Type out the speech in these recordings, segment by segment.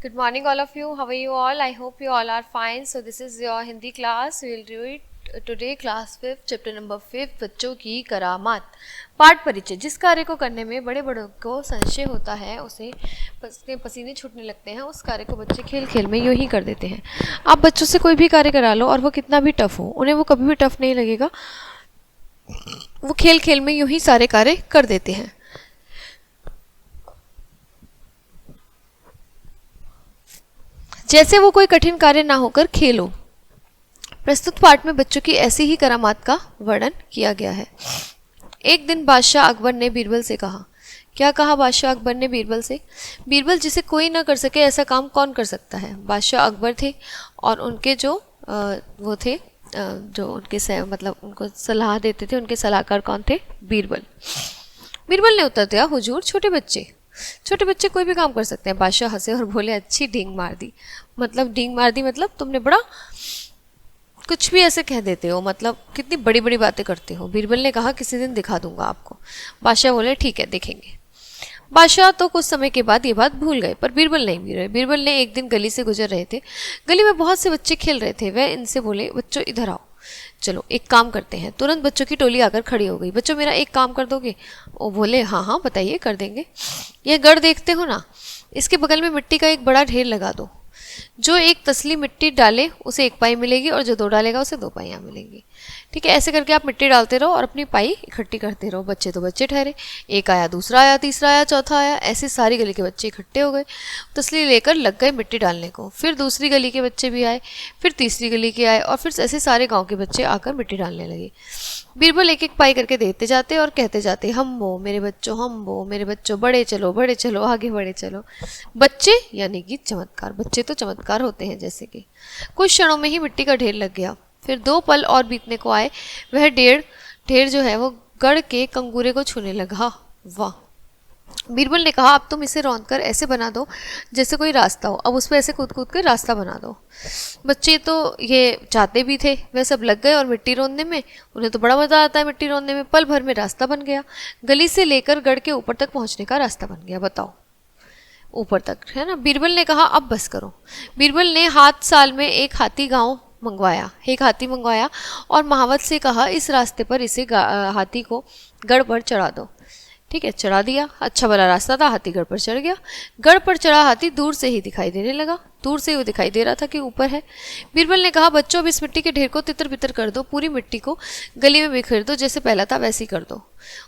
Good morning, all of you. How are you all? I hope you all are fine. So this is your Hindi class. We will do it today, class 5, chapter number 5, बच्चों की करामात, पाठ परिचय। जिस कार्य को करने में बड़े बड़ों को संशय होता है, उसे पसीने छूटने लगते हैं, उस कार्य को बच्चे खेल खेल में यूं ही कर देते हैं। आप बच्चों से कोई भी कार्य करा लो और वो कितना भी टफ हो, उन्हें वो कभी भी टफ नहीं लगेगा। वो खेल खेल में यूं ही सारे कार्य कर देते हैं। जैसे वो कोई कठिन कार्य ना होकर खेल हो। प्रस्तुत पाठ में बच्चों की ऐसी ही करामात का वर्णन किया गया है। एक दिन बादशाह अकबर ने बीरबल से कहा। क्या कहा बादशाह अकबर ने बीरबल से? बीरबल, जिसे कोई ना कर सके ऐसा काम कौन कर सकता है? बादशाह अकबर थे और उनके जो वो थे जो उनके मतलब उनको सलाह देते थे, उनके सलाहकार कौन थे? बीरबल। बीरबल ने उत्तर दिया, हुजूर, छोटे बच्चे कोई भी काम कर सकते हैं। बादशाह हंसे और बोले, अच्छी डींग मार दी। मतलब तुमने बड़ा कुछ भी ऐसे कह देते हो, मतलब कितनी बड़ी बड़ी बातें करते हो। बीरबल ने कहा, किसी दिन दिखा दूंगा आपको। बादशाह बोले, ठीक है, देखेंगे। बादशाह तो कुछ समय के बाद ये बात भूल गए, पर बीरबल नहीं भूल रहे। बीरबल ने एक दिन गली से गुजर रहे थे। गली में बहुत से बच्चे खेल रहे थे। वह इनसे बोले, बच्चों इधर आओ, चलो एक काम करते हैं। तुरंत बच्चों की टोली आकर खड़ी हो गई। बच्चों, मेरा एक काम कर दोगे? वो बोले, हाँ हाँ बताइए, कर देंगे। यह गढ़ देखते हो ना, इसके बगल में मिट्टी का एक बड़ा ढेर लगा दो। जो एक तसली मिट्टी डाले उसे 1 पाई मिलेगी और जो 2 डालेगा उसे 2 पाइयाँ मिलेंगी। ठीक है, ऐसे करके आप मिट्टी डालते रहो और अपनी पाई इकट्ठी करते रहो। बच्चे तो बच्चे ठहरे, एक आया, दूसरा आया, तीसरा आया, चौथा आया, ऐसे सारी गली के बच्चे इकट्ठे हो गए। तसली लेकर लग गए मिट्टी डालने को। फिर दूसरी गली के बच्चे भी आए, फिर तीसरी गली के आए और फिर ऐसे सारे गाँव के बच्चे आकर मिट्टी डालने लगे। बीरबल एक एक पाई करके देते जाते और कहते जाते, हम वो मेरे बच्चों, बड़े चलो, आगे बढ़े चलो। बच्चे यानी कि चमत्कार, बच्चे तो चमत्कार होते हैं। जैसे कि कुछ क्षणों में ही मिट्टी का ढेर लग गया। फिर 2 पल और बीतने को आए। वह ढेर जो है वो गढ़ के कंगूरे को छूने लगा। वाह! बीरबल ने कहा, अब तुम इसे रौंद कर ऐसे बना दो जैसे कोई रास्ता हो। अब उस पर ऐसे कूद कूद कर रास्ता बना दो। बच्चे तो ये चाहते भी थे, वह सब लग गए और मिट्टी रौंदने में उन्हें तो बड़ा मजा आता है। मिट्टी रौंदने में पल भर में रास्ता बन गया। गली से लेकर गढ़ के ऊपर तक पहुंचने का रास्ता बन गया। बताओ, ऊपर तक, है ना। बीरबल ने कहा, अब बस करो। बीरबल ने साल में एक हाथी मंगवाया और महावत से कहा, इस रास्ते पर इसे हाथी को गढ़ पर चढ़ा दो। ठीक है, चढ़ा दिया। अच्छा भला रास्ता था, हाथी गढ़ पर चढ़ गया। गढ़ पर चढ़ा हाथी दूर से ही दिखाई देने लगा। दूर से वो दिखाई दे रहा था कि ऊपर है। बीरबल ने कहा, बच्चों, अब इस मिट्टी के ढेर को तितर बितर कर दो। पूरी मिट्टी को गली में बिखेर दो, जैसे पहला था वैसे ही कर दो।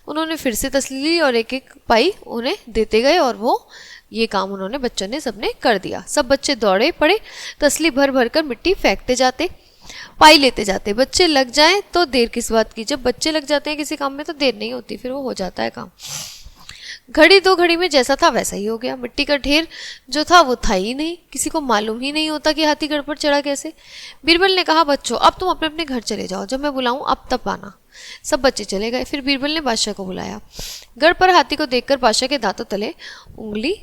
उन्होंने फिर से तसली ली और एक एक पाई उन्हें देते गए और वो ये काम उन्होंने बच्चों ने सबने कर दिया। सब बच्चे दौड़े पड़े, तसली भर भर कर मिट्टी फेंकते जाते, पाई लेते जाते। बच्चे लग जाएं तो देर किस बात की। जब बच्चे लग जाते हैं किसी काम में तो देर नहीं होती, फिर वो हो जाता है काम। घड़ी 2 घड़ी में जैसा था वैसा ही हो गया। मिट्टी का ढेर जो था वो था ही नहीं। किसी को मालूम ही नहीं होता कि हाथी गढ़ पर चढ़ा कैसे। बीरबल ने कहा, बच्चों, अब तुम अपने अपने घर चले जाओ, जब मैं बुलाऊं अब तब आना। सब बच्चे चले गए। फिर बीरबल ने बादशाह को बुलाया। गढ़ पर हाथी को देखकर बादशाह के दांतों तले उंगली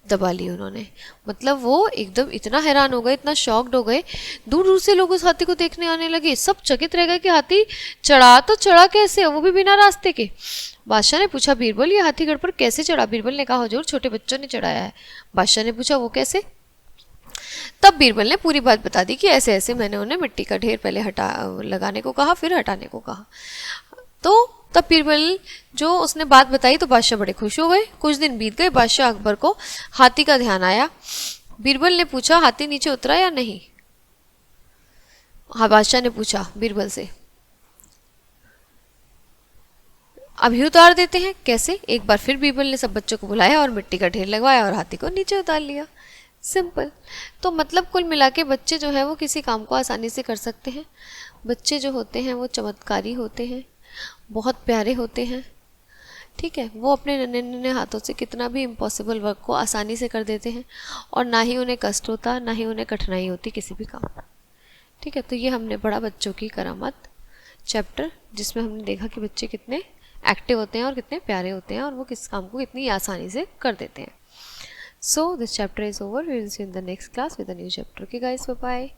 दबा ली उन्होंने। मतलब वो एकदम इतना हैरान हो गए, इतना शॉक्ड हो गए। दूर दूर से लोग उस हाथी को देखने आने लगे। सब चकित रह गए कि हाथी चढ़ा कैसे, वो भी बिना रास्ते के। बादशाह ने पूछा, बीरबल, ये हाथी गढ़ पर कैसे चढ़ा? बीरबल ने कहा, हुजूर, छोटे बच्चों ने चढ़ाया है। बादशाह ने पूछा, वो कैसे? तब बीरबल ने पूरी बात बता दी कि ऐसे ऐसे मैंने उन्हें मिट्टी का ढेर पहले लगाने को कहा, फिर हटाने को कहा। तो तब बीरबल जो उसने बात बताई तो बादशाह बड़े खुश हो गए। कुछ दिन बीत गए। बादशाह अकबर को हाथी का ध्यान आया। बीरबल ने पूछा, हाथी नीचे उतरा या नहीं? हाँ, बादशाह ने पूछा बीरबल से। अभी उतार देते हैं। कैसे? एक बार फिर बीरबल ने सब बच्चों को बुलाया और मिट्टी का ढेर लगवाया और हाथी को नीचे उतार लिया। सिंपल। तो मतलब कुल मिला के बच्चे जो है वो किसी काम को आसानी से कर सकते हैं। बच्चे जो होते हैं वो चमत्कारी होते हैं, बहुत प्यारे होते हैं। ठीक है, वो अपने नन्हे नन्हे हाथों से कितना भी इम्पॉसिबल वर्क को आसानी से कर देते हैं और ना ही उन्हें कष्ट होता, ना ही उन्हें कठिनाई होती किसी भी काम में। ठीक है, तो ये हमने पढ़ा बच्चों की करामात चैप्टर, जिसमें हमने देखा कि बच्चे कितने एक्टिव होते हैं और कितने प्यारे होते हैं और वो किस काम को कितनी आसानी से कर देते हैं। So this chapter is over. We will see in the next class with a new chapter. Okay guys, bye bye.